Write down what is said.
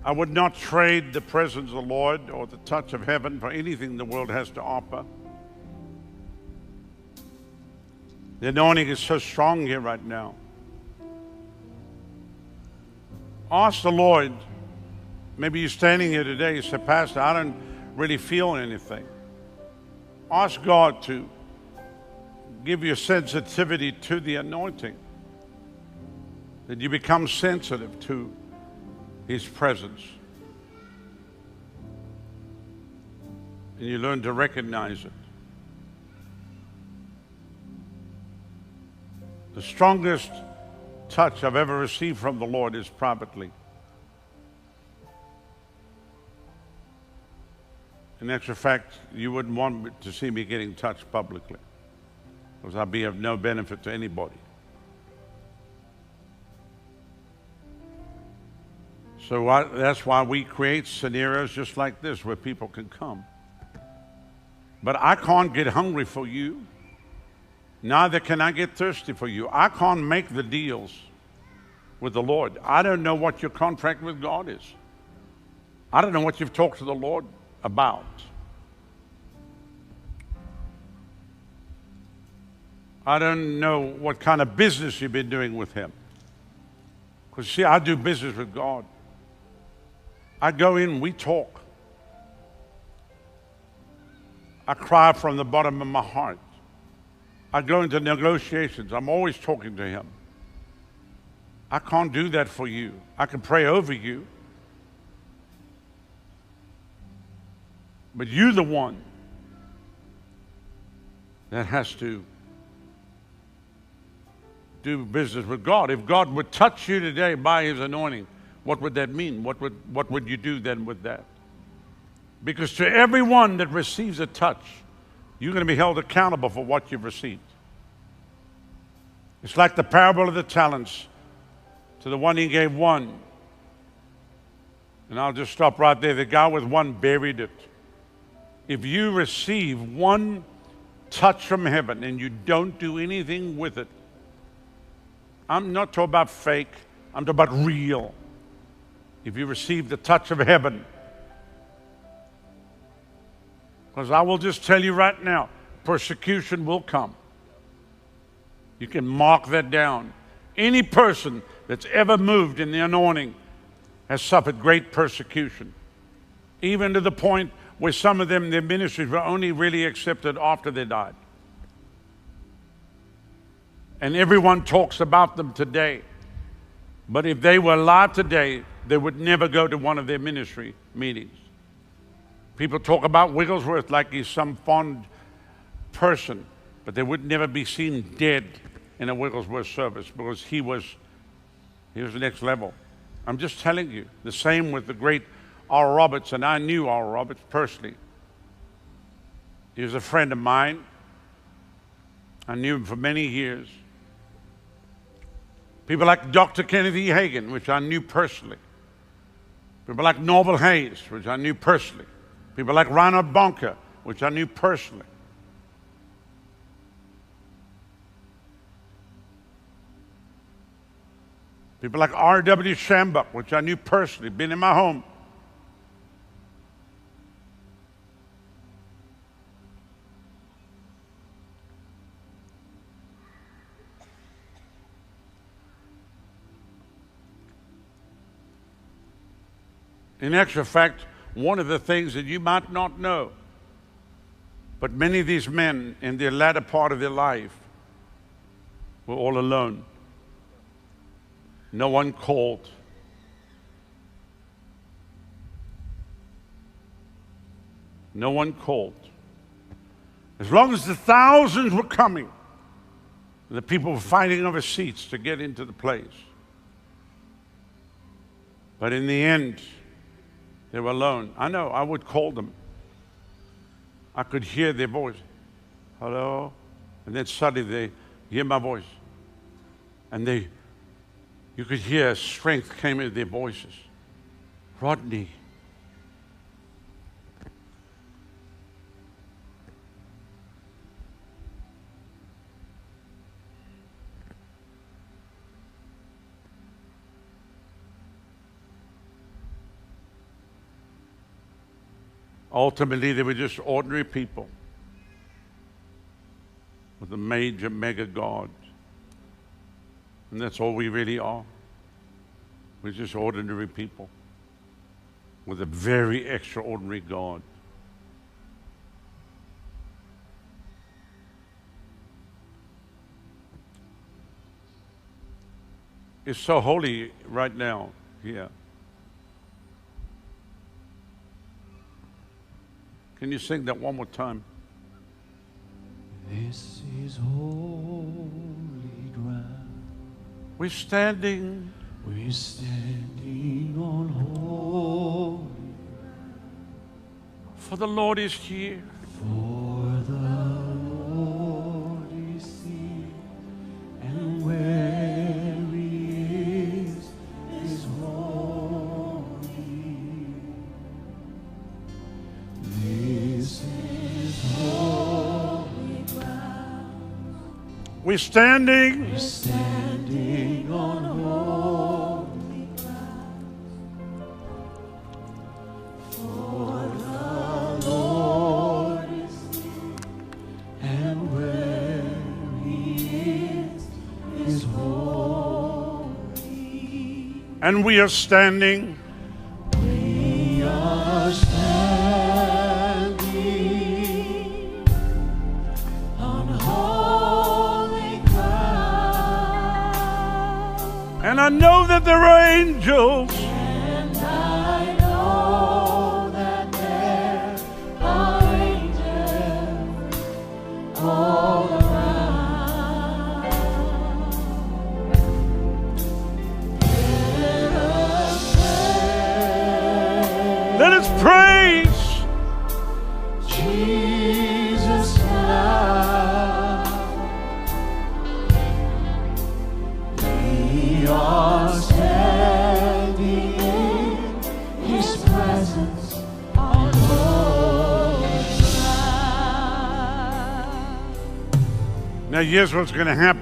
I would not trade the presence of the Lord or the touch of heaven for anything the world has to offer. The anointing is so strong here right now. Ask the Lord. Maybe you're standing here today, you say, Pastor, I don't really feel anything. Ask God to give you a sensitivity to the anointing, that you become sensitive to His presence. And you learn to recognize it. The strongest touch I've ever received from the Lord is privately. In actual fact, you wouldn't want to see me getting touched publicly, because I'd be of no benefit to anybody. So that's why we create scenarios just like this where people can come. But I can't get hungry for you. Neither can I get thirsty for you. I can't make the deals with the Lord. I don't know what your contract with God is. I don't know what you've talked to the Lord about. I don't know what kind of business you've been doing with Him. Because see, I do business with God. I go in, we talk. I cry from the bottom of my heart. I go into negotiations. I'm always talking to Him. I can't do that for you. I can pray over you. But you're the one that has to do business with God. If God would touch you today by His anointing, what would that mean? What would you do then with that? Because to everyone that receives a touch, you're going to be held accountable for what you've received. It's like the parable of the talents. To the one He gave one. And I'll just stop right there. The guy with one buried it. If you receive one touch from heaven and you don't do anything with it, I'm not talking about fake, I'm talking about real. If you receive the touch of heaven, because I will just tell you right now, persecution will come. You can mark that down. Any person that's ever moved in the anointing has suffered great persecution, even to the point where some of them, their ministries were only really accepted after they died. And everyone talks about them today. But if they were alive today, they would never go to one of their ministry meetings. People talk about Wigglesworth like he's some fond person, but they would never be seen dead in a Wigglesworth service, because he was the next level. I'm just telling you. The same with the great Oral Roberts, and I knew Oral Roberts personally. He was a friend of mine. I knew him for many years. People like Dr. Kenneth E. Hagin, which I knew personally. People like Norval Hayes, which I knew personally. People like Reinhard Bonker, which I knew personally. People like R.W. Shambach, which I knew personally, been in my home. In actual fact, one of the things that you might not know, but many of these men in the latter part of their life were all alone. No one called. No one called. As long as the thousands were coming, the people were fighting over seats to get into the place. But in the end, they were alone. I know, I would call them. I could hear their voice. Hello? And then suddenly they hear my voice. And you could hear strength came into their voices. Rodney. Ultimately, they were just ordinary people with a major, mega God. And that's all we really are. We're just ordinary people with a very extraordinary God. It's so holy right now here. Can you sing that one more time? This is holy ground. We're standing on holy, for the Lord is here. for the Lord is here, and where He is holy. This is holy ground. We're standing On holy ground, for the Lord is here, and where He is holy. and we are standing We are standing on holy ground. and I know that there are angels And I know that there are angels all around. Let us praise. Jesus now. We are standing in His presence on holy ground. Now, here's what's going to happen.